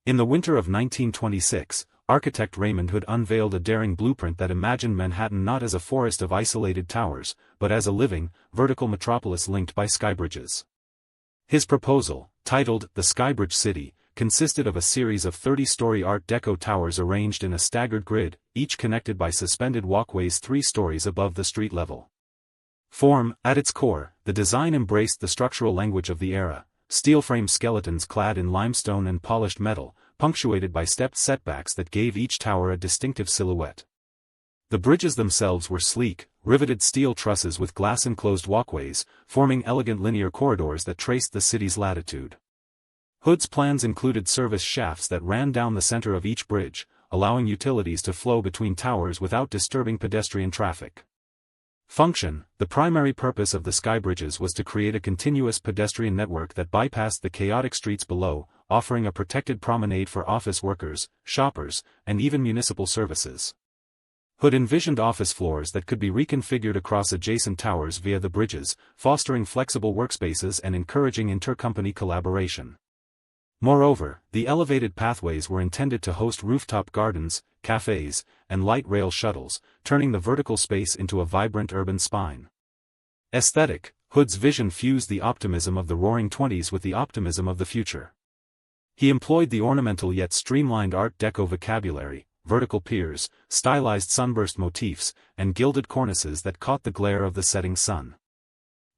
In the winter of 1926, architect Raymond unveiled a daring blueprint that imagined Manhattan not as a forest of isolated towers, but as a living, vertical metropolis linked by skybridges. His proposal, titled The Skybridge City, consisted of a series of 30-story Art Deco towers arranged in a staggered grid, each connected by suspended walkways 3 stories above the street level. At its core, the design embraced the structural language of the era: steel frame skeletons clad in limestone and polished metal, punctuated by stepped setbacks that gave each tower a distinctive silhouette. The bridges themselves were sleek, riveted steel trusses with glass-enclosed walkways, forming elegant linear corridors that traced the city's latitude. Hood's plans included service shafts that ran down the center of each bridge, allowing utilities to flow between towers without disturbing pedestrian traffic. Function: the primary purpose of the skybridges was to create a continuous pedestrian network that bypassed the chaotic streets below, offering a protected promenade for office workers, shoppers, and even municipal services. Hood envisioned office floors that could be reconfigured across adjacent towers via the bridges, fostering flexible workspaces and encouraging intercompany collaboration. Moreover, the elevated pathways were intended to host rooftop gardens, cafes, and light rail shuttles, turning the vertical space into a vibrant urban spine. Aesthetic: Hood's vision fused the optimism of the Roaring Twenties with the optimism of the future. He employed the ornamental yet streamlined Art Deco vocabulary: vertical piers, stylized sunburst motifs, and gilded cornices that caught the glare of the setting sun.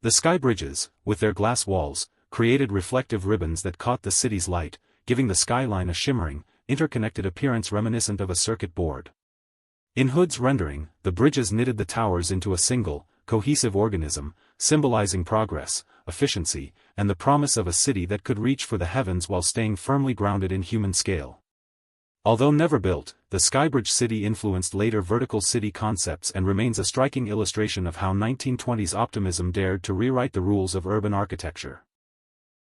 The skybridges, with their glass walls, created reflective ribbons that caught the city's light, giving the skyline a shimmering, interconnected appearance reminiscent of a circuit board. In Hood's rendering, the bridges knitted the towers into a single, cohesive organism, symbolizing progress, efficiency, and the promise of a city that could reach for the heavens while staying firmly grounded in human scale. Although never built, the Skybridge city influenced later vertical city concepts and remains a striking illustration of how 1920s optimism dared to rewrite the rules of urban architecture.